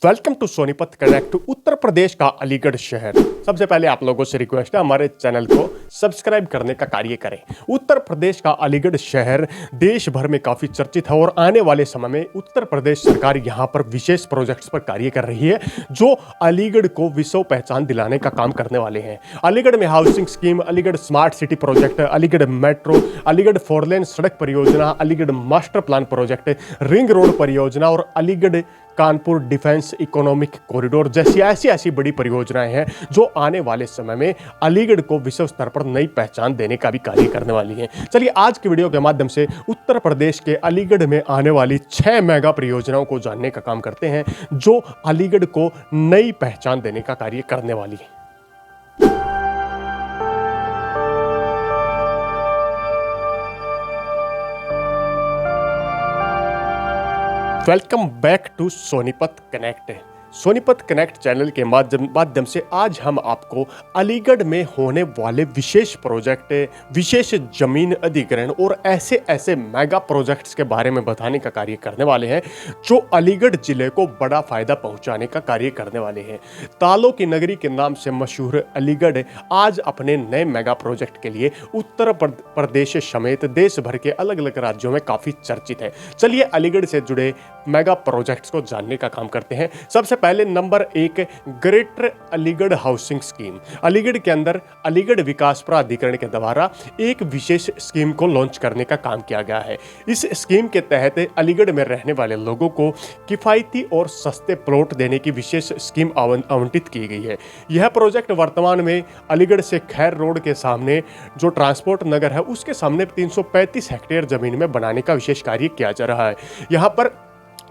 Welcome to Sonipat connect. Uttar Pradesh का अलीगढ़ शहर। सबसे पहले आप लोगों से रिक्वेस्ट है, हमारे चैनल को सब्सक्राइब करने का कार्य करें। उत्तर प्रदेश का अलीगढ़ शहर देश भर में काफ़ी चर्चित है और आने वाले समय में उत्तर प्रदेश सरकार यहाँ पर विशेष प्रोजेक्ट्स पर कार्य कर रही है जो अलीगढ़ को विश्व पहचान दिलाने का काम करने वाले हैं। अलीगढ़ में housing scheme, Aligarh smart city project, Aligarh metro, Aligarh four lane सड़क परियोजना, Aligarh master plan project, ring road परियोजना और Aligarh Kanpur defence economic corridor जैसी ऐसी बड़ी परियोजनाएं हैं जो आने वाले समय में अलीगढ़ को विश्व स्तर पर नई पहचान देने का भी कार्य करने वाली हैं। चलिए आज की वीडियो के माध्यम से उत्तर प्रदेश के अलीगढ़ में आने वाली 6 मेगा परियोजनाओं को जानने का काम करते हैं जो अलीगढ़ को नई पहचान देने का कार्य करने वाली है। Welcome back to Sonipat connect. Sonipat connect channel के माध्यम से आज हम आपको अलीगढ़ में होने वाले विशेष प्रोजेक्ट, विशेष जमीन अधिग्रहण और ऐसे मेगा प्रोजेक्ट्स के बारे में बताने का कार्य करने वाले हैं जो अलीगढ़ जिले को बड़ा फायदा पहुंचाने का कार्य करने वाले हैं। तालों की नगरी के नाम से मशहूर अलीगढ़ आज अपने नए मेगा प्रोजेक्ट के लिए उत्तर प्रदेश समेत देश भर के अलग अलग राज्यों में काफ़ी चर्चित है। चलिए अलीगढ़ से जुड़े मेगा प्रोजेक्ट्स को जानने का काम करते हैं। सबसे पहले number 1, greater Aligarh housing scheme. Aligarh के अंदर अलीगढ़ विकास प्राधिकरण के द्वारा एक विशेष स्कीम को लॉन्च करने का काम किया गया है। इस स्कीम के तहत अलीगढ़ में रहने वाले लोगों को किफायती और सस्ते प्लॉट देने की विशेष स्कीम आवंटित की गई है। यह प्रोजेक्ट वर्तमान में अलीगढ़ से खैर रोड के सामने जो ट्रांसपोर्ट नगर है उसके सामने 335 हेक्टेयर जमीन में बनाने का विशेष कार्य किया जा रहा है। यहाँ पर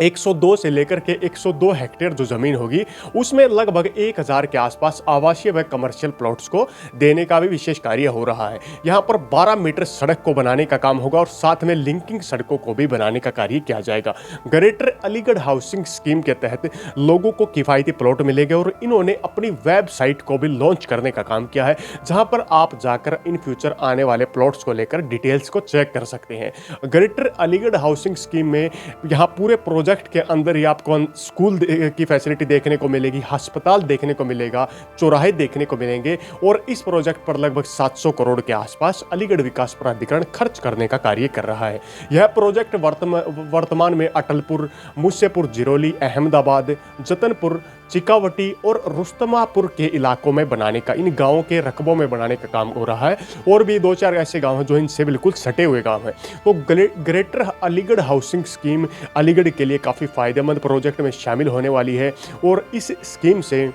102 से लेकर के 102 हेक्टेयर जो ज़मीन होगी उसमें लगभग 1000 के आसपास आवासीय व कमर्शियल प्लॉट्स को देने का भी विशेष कार्य हो रहा है। यहाँ पर 12 मीटर सड़क को बनाने का काम होगा और साथ में लिंकिंग सड़कों को भी बनाने का कार्य किया जाएगा। ग्रेटर अलीगढ़ हाउसिंग स्कीम के तहत लोगों को किफ़ायती प्लॉट मिलेंगे और इन्होंने अपनी वेबसाइट को भी लॉन्च करने का काम किया है जहाँ पर आप जाकर इन फ्यूचर आने वाले प्लॉट्स को लेकर डिटेल्स को चेक कर सकते हैं। ग्रेटर अलीगढ़ हाउसिंग स्कीम में यहाँ पूरे प्रोजेक्ट के अंदर ही आपको स्कूल की फैसिलिटी देखने को मिलेगी, अस्पताल देखने को मिलेगा, चौराहे देखने को मिलेंगे और इस प्रोजेक्ट पर लगभग 700 करोड़ के आसपास अलीगढ़ विकास प्राधिकरण खर्च करने का कार्य कर रहा है। यह प्रोजेक्ट वर्तमान में अटलपुर, मुस्सेपुर, जिरोली, अहमदाबाद, जतनपुर, चिकावटी और रुस्तमापुर के इलाकों में बनाने का, इन गांवों के रकबों में बनाने का काम हो रहा है और भी 2-4 ऐसे गांव हैं जो इनसे बिल्कुल सटे हुए गांव हैं। तो greater Aligarh housing scheme Aligarh के लिए काफ़ी फायदेमंद प्रोजेक्ट में शामिल होने वाली है और इस स्कीम से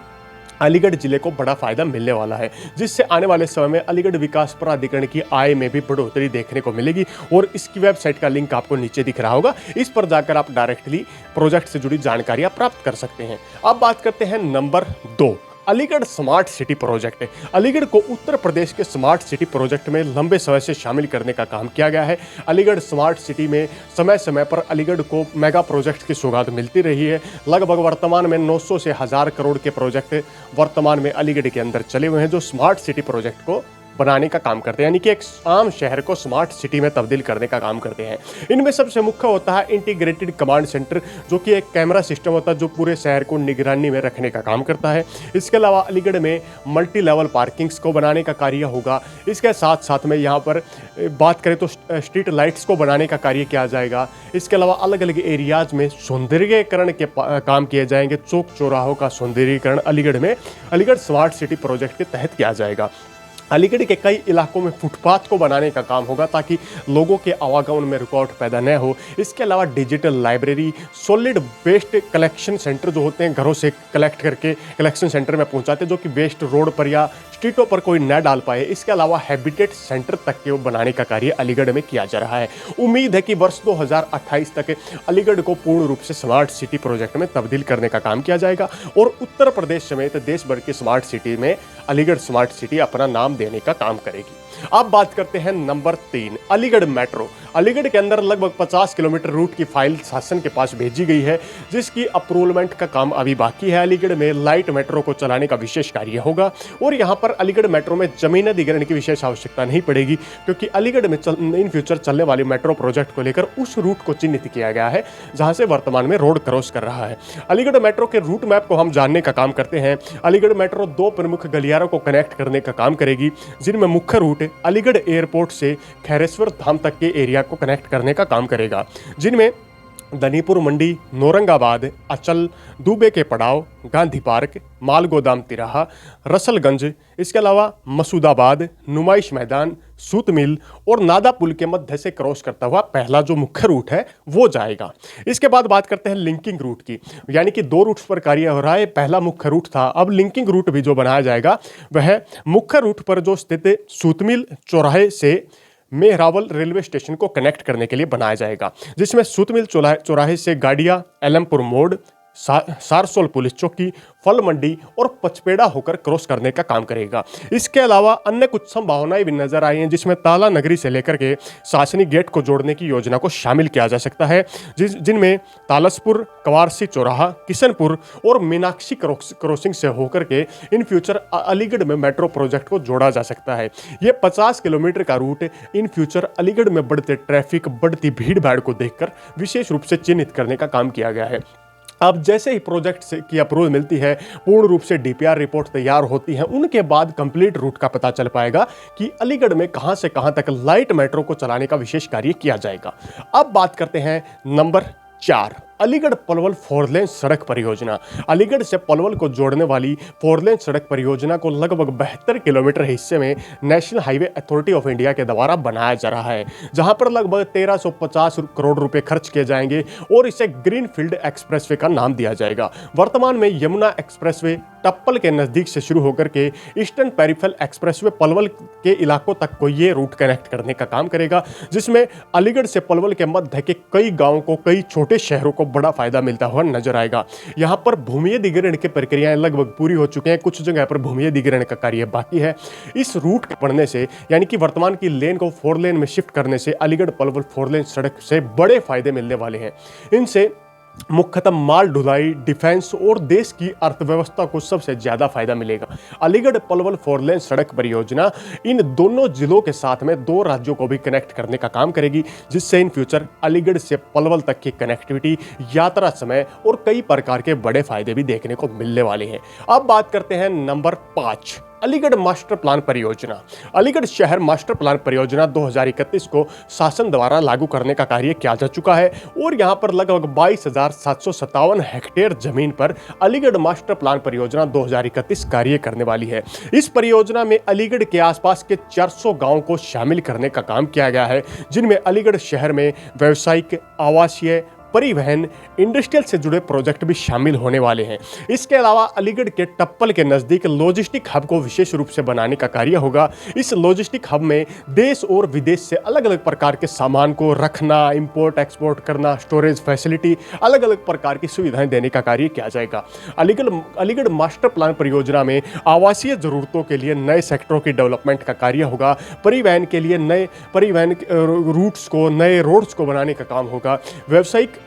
अलीगढ़ जिले को बड़ा फायदा मिलने वाला है जिससे आने वाले समय में अलीगढ़ विकास प्राधिकरण की आय में भी बढ़ोतरी देखने को मिलेगी और इसकी वेबसाइट का लिंक आपको नीचे दिख रहा होगा। इस पर जाकर आप डायरेक्टली प्रोजेक्ट से जुड़ी जानकारियां प्राप्त कर सकते हैं। अब बात करते हैं number 2, Aligarh smart city project. Aligarh को उत्तर प्रदेश के स्मार्ट सिटी प्रोजेक्ट में लंबे समय से शामिल करने का काम किया गया है। अलीगढ़ स्मार्ट सिटी में समय समय पर अलीगढ़ को मेगा प्रोजेक्ट की सौगात मिलती रही है। लगभग वर्तमान में 900 से 1000 करोड़ के प्रोजेक्ट वर्तमान में अलीगढ़ के अंदर चले हुए हैं जो स्मार्ट सिटी प्रोजेक्ट को बनाने का काम करते हैं, यानी कि एक आम शहर को स्मार्ट सिटी में तब्दील करने का काम करते हैं। इनमें सबसे मुख्य होता है इंटीग्रेटेड कमांड सेंटर जो कि एक कैमरा सिस्टम होता है जो पूरे शहर को निगरानी में रखने का काम करता है। इसके अलावा अलीगढ़ में मल्टी लेवल पार्किंग्स को बनाने का कार्य होगा। इसके साथ साथ में यहाँ पर बात करें तो स्ट्रीट लाइट्स को बनाने का कार्य किया जाएगा। इसके अलावा अलग अलग एरियाज में सौंदर्यीकरण के काम किए जाएंगे। चौक चौराहों का सौंदर्यीकरण अलीगढ़ में अलीगढ़ स्मार्ट सिटी प्रोजेक्ट के तहत किया जाएगा। अलीगढ़ के कई इलाकों में फुटपाथ को बनाने का काम होगा ताकि लोगों के आवागमन में रुकावट पैदा न हो। इसके अलावा digital library, solid waste collection centre जो होते हैं घरों से कलेक्ट करके कलेक्शन सेंटर में पहुंचाते हैं जो कि वेस्ट रोड पर या स्ट्रीटों पर कोई न डाल पाए। इसके अलावा हैबिटेट सेंटर तक के बनाने का कार्य अलीगढ़ में किया जा रहा है। उम्मीद है कि वर्ष 2028 तक अलीगढ़ को पूर्ण रूप से स्मार्ट सिटी प्रोजेक्ट में तब्दील करने का काम किया जाएगा और उत्तर प्रदेश समेत देश भर की स्मार्ट सिटी में अलीगढ़ स्मार्ट सिटी अपना नाम देने का काम करेगी। अब बात करते हैं नंबर 3, अलीगढ़ मेट्रो। अलीगढ़ के अंदर लगभग 50 किलोमीटर रूट की फाइल शासन के पास भेजी गई है, जिसकी अप्रूवलमेंट का काम अभी बाकी है। अलीगढ़ में लाइट मेट्रो को चलाने का विशेष कार्य होगा और यहाँ पर अलीगढ़ मेट्रो में जमीन अधिग्रहण की विशेष आवश्यकता नहीं पड़ेगी, क्योंकि अलीगढ़ में इन फ्यूचर चलने वाली मेट्रो प्रोजेक्ट को लेकर उस रूट को चिन्हित किया गया है जहां से वर्तमान में रोड क्रॉस कर रहा है। अलीगढ़ मेट्रो के रूट मैप को हम जानने का काम करते हैं। अलीगढ़ मेट्रो 2 प्रमुख गलियारों को कनेक्ट करने का काम करेगी, जिनमें मुख्य रूट अलीगढ़ एयरपोर्ट से खैरेश्वर धाम तक के एरिया को कनेक्ट करने का काम करेगा, जिनमें दनीपुर मंडी, नौरंगाबाद, अचल, दुबे के पड़ाव, गांधी पार्क, माल गोदाम तिराहा, रसलगंज, इसके अलावा मसूदाबाद, नुमाइश मैदान, सूत मिल और नादा पुल के मध्य से क्रॉस करता हुआ पहला जो मुख्य रूट है वो जाएगा। इसके बाद बात करते हैं लिंकिंग रूट की, यानी कि 2 रूट्स पर कार्य हो रहा है। पहला मुख्य रूट था, अब लिंकिंग रूट भी जो बनाया जाएगा वह मुख्य रूट पर जो स्थित सूत मिल चौराहे से मेहरावल रेलवे स्टेशन को कनेक्ट करने के लिए बनाया जाएगा, जिसमें सूतमिल चौराहे से गाड़िया, एलमपुर मोड़, सारसोल पुलिस चौकी, फल मंडी और पचपेड़ा होकर क्रॉस करने का काम करेगा। इसके अलावा अन्य कुछ संभावनाएं भी नजर आई हैं, जिसमें ताला नगरी से लेकर के शासनी गेट को जोड़ने की योजना को शामिल किया जा सकता है, जिनमें तालसपुर, कवारसी चौराहा, किशनपुर और मीनाक्षी क्रॉसिंग से होकर के इन फ्यूचर अलीगढ़ में मेट्रो प्रोजेक्ट को जोड़ा जा सकता है। ये 50 किलोमीटर का रूट इन फ्यूचर अलीगढ़ में बढ़ते ट्रैफिक, बढ़ती भीड़ भाड़ को देखकर विशेष रूप से चिन्हित करने का काम किया गया है। अब जैसे ही प्रोजेक्ट की अप्रूवल मिलती है, पूर्ण रूप से डीपीआर रिपोर्ट तैयार होती है, उनके बाद कंप्लीट रूट का पता चल पाएगा कि अलीगढ़ में कहां से कहां तक लाइट मेट्रो को चलाने का विशेष कार्य किया जाएगा। अब बात करते हैं नंबर 4, अलीगढ़ पलवल 4 लेन सड़क परियोजना। अलीगढ़ से पलवल को जोड़ने वाली 4 लेन सड़क परियोजना को लगभग 72 किलोमीटर हिस्से में national highway authority of India के द्वारा बनाया जा रहा है, जहां पर लगभग 1350 करोड़ रुपए खर्च किए जाएंगे और इसे ग्रीनफील्ड एक्सप्रेसवे का नाम दिया जाएगा। वर्तमान में यमुना एक्सप्रेसवे टप्पल के नजदीक से शुरू होकर के ईस्टर्न पेरिफेरल एक्सप्रेसवे पलवल के इलाकों तक को ये रूट कनेक्ट करने का काम करेगा, जिसमें अलीगढ़ से पलवल के मध्य के कई गांवों को, कई छोटे शहरों को बड़ा फायदा मिलता हुआ नजर आएगा। यहां पर भूमि अधिग्रहण की प्रक्रियाएं लगभग पूरी हो चुके हैं, कुछ जगह पर भूमि अधिग्रहण का कार्य बाकी है। इस रूट के पड़ने से, यानी कि वर्तमान की लेन को 4 लेन में शिफ्ट करने से अलीगढ़ पलवल 4 लेन सड़क से बड़े फायदे मिलने वाले हैं। इनसे मुख्यतः माल ढुलाई, डिफेंस और देश की अर्थव्यवस्था को सबसे ज्यादा फायदा मिलेगा। अलीगढ़ पलवल 4 लेन सड़क परियोजना इन दोनों जिलों के साथ में 2 राज्यों को भी कनेक्ट करने का काम करेगी, जिससे इन फ्यूचर अलीगढ़ से पलवल तक की कनेक्टिविटी, यात्रा समय और कई प्रकार के बड़े फायदे भी देखने को मिलने वाले हैं। अब बात करते हैं नंबर 5, अलीगढ़ मास्टर प्लान परियोजना। अलीगढ़ शहर मास्टर प्लान परियोजना 2031 को शासन द्वारा लागू करने का कार्य किया जा चुका है और यहां पर लगभग 22,757 हेक्टेयर जमीन पर अलीगढ़ मास्टर प्लान परियोजना 2031 कार्य करने वाली है। इस परियोजना में अलीगढ़ के आसपास के 400 गांवों को शामिल करने का काम किया गया है, जिनमें अलीगढ़ शहर में व्यावसायिक, आवासीय, परिवहन, इंडस्ट्रियल से जुड़े प्रोजेक्ट भी शामिल होने वाले हैं। इसके अलावा अलीगढ़ के टप्पल के नजदीक लॉजिस्टिक हब को विशेष रूप से बनाने का कार्य होगा। इस लॉजिस्टिक हब में देश और विदेश से अलग अलग प्रकार के सामान को रखना, इंपोर्ट एक्सपोर्ट करना, स्टोरेज फैसिलिटी, अलग अलग प्रकार की सुविधाएं देने का कार्य किया जाएगा। अलीगढ़ मास्टर प्लान परियोजना में आवासीय जरूरतों के लिए नए सेक्टरों की डेवलपमेंट का कार्य होगा, परिवहन के लिए नए परिवहन रूट्स को, नए रोड्स को बनाने का काम होगा, व्यावसायिक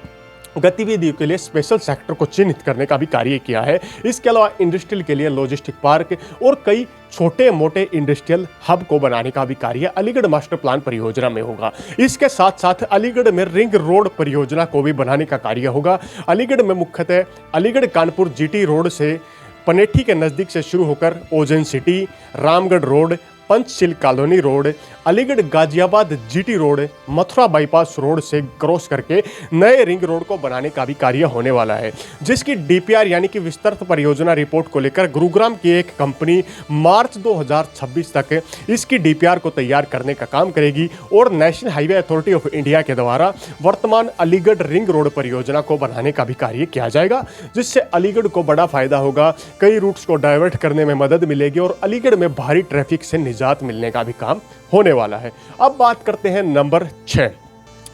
गतिविधियों के लिए स्पेशल सेक्टर को चिन्हित करने का भी कार्य किया है। इसके अलावा इंडस्ट्रियल के लिए लॉजिस्टिक पार्क और कई छोटे मोटे इंडस्ट्रियल हब को बनाने का भी कार्य अलीगढ़ मास्टर प्लान परियोजना में होगा। इसके साथ साथ अलीगढ़ में रिंग रोड परियोजना को भी बनाने का कार्य होगा। अलीगढ़ में मुख्यतः अलीगढ़ कानपुर जीटी रोड से पनेठी के नज़दीक से शुरू होकर ozone city, Ramgarh road, Panchsheel colony road, Aligarh Ghaziabad GT road, Mathura bypass road से क्रॉस करके नए रिंग रोड को बनाने का भी कार्य होने वाला है, जिसकी डीपीआर यानी कि विस्तृत परियोजना रिपोर्ट को लेकर गुरुग्राम की एक कंपनी मार्च 2026 तक इसकी डीपीआर को तैयार करने का काम करेगी और national highway authority of India के द्वारा वर्तमान अलीगढ़ रिंग रोड परियोजना को बनाने का भी कार्य किया जाएगा, जिससे अलीगढ़ को बड़ा फायदा होगा, कई रूट्स को डाइवर्ट करने में मदद मिलेगी और अलीगढ़ में भारी ट्रैफिक से निजात मिलने का भी काम होने वाला है। अब बात करते हैं number 6,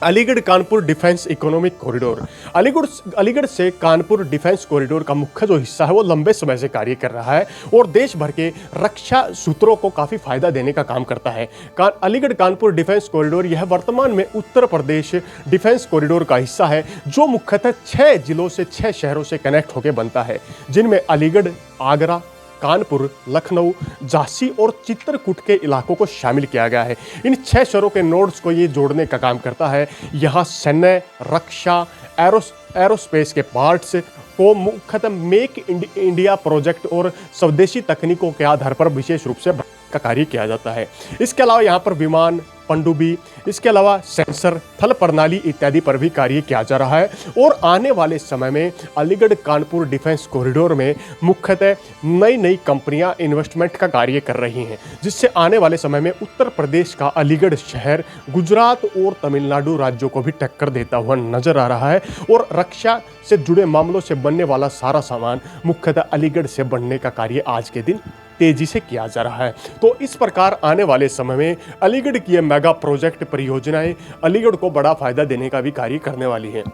Aligarh Kanpur defence economic corridor. Aligarh से कानपुर डिफेंस कॉरिडोर का मुख्य जो हिस्सा है वो लंबे समय से कार्य कर रहा है और देश भर के रक्षा सूत्रों को काफी फायदा देने का काम करता है। अलीगढ़ कानपुर डिफेंस कॉरिडोर यह वर्तमान में उत्तर प्रदेश डिफेंस कॉरिडोर का हिस्सा है, जो मुख्यतः 6 जिलों से 6 शहरों से कनेक्ट होकर बनता है, जिनमें अलीगढ़, आगरा, कानपुर, लखनऊ, झांसी और चित्रकूट के इलाकों को शामिल किया गया है। इन 6 शहरों के नोड्स को ये जोड़ने का काम करता है। यहाँ सैन्य, रक्षा, एरोस्पेस के पार्ट्स को मुख्यतः मेक इंडिया प्रोजेक्ट और स्वदेशी तकनीकों के आधार पर विशेष रूप से का कार्य किया जाता है। इसके अलावा यहाँ पर विमान, पनडुब्बी, इसके अलावा सेंसर, थल प्रणाली इत्यादि पर भी कार्य किया जा रहा है। और आने वाले समय में अलीगढ़ कानपुर डिफेंस कॉरिडोर में मुख्यतः नई नई कंपनियां इन्वेस्टमेंट का कार्य कर रही हैं, जिससे आने वाले समय में उत्तर प्रदेश का अलीगढ़ शहर गुजरात और तमिलनाडु राज्यों को भी टक्कर देता हुआ नजर आ रहा है। और रक्षा से जुड़े मामलों से बनने वाला सारा सामान मुख्यतः अलीगढ़ से बनने का कार्य आज के दिन तेजी से किया जा रहा है। तो इस प्रकार आने वाले समय में अलीगढ़ की ये मेगा प्रोजेक्ट परियोजनाएं अलीगढ़ को बड़ा फायदा देने का भी कार्य करने वाली हैं।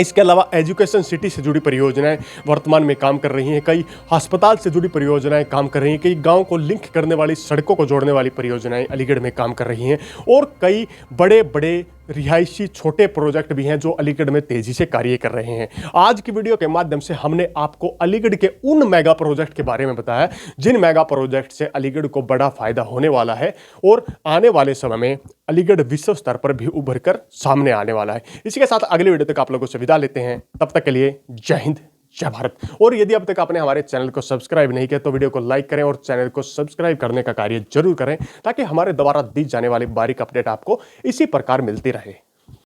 इसके अलावा एजुकेशन सिटी से जुड़ी परियोजनाएं वर्तमान में काम कर रही हैं, कई अस्पताल से जुड़ी परियोजनाएं काम कर रही हैं, कई गांव को लिंक करने वाली, सड़कों को जोड़ने वाली परियोजनाएं अलीगढ़ में काम कर रही हैं और कई बड़े बड़े रिहायशी छोटे प्रोजेक्ट भी हैं जो अलीगढ़ में तेजी से कार्य कर रहे हैं। आज की वीडियो के माध्यम से हमने आपको अलीगढ़ के उन मेगा प्रोजेक्ट के बारे में बताया जिन मेगा प्रोजेक्ट से अलीगढ़ को बड़ा फायदा होने वाला है और आने वाले समय में अलीगढ़ विश्व स्तर पर भी उभर कर सामने आने वाला है। इसी के साथ अगली वीडियो तक आप लोगों से विदा लेते हैं। तब तक के लिए जय हिंद, जय भारत। और यदि अब तक आपने हमारे चैनल को सब्सक्राइब नहीं किया तो वीडियो को लाइक करें और चैनल को सब्सक्राइब करने का कार्य जरूर करें, ताकि हमारे द्वारा दी जाने वाली बारीक अपडेट आपको इसी प्रकार मिलती रहे।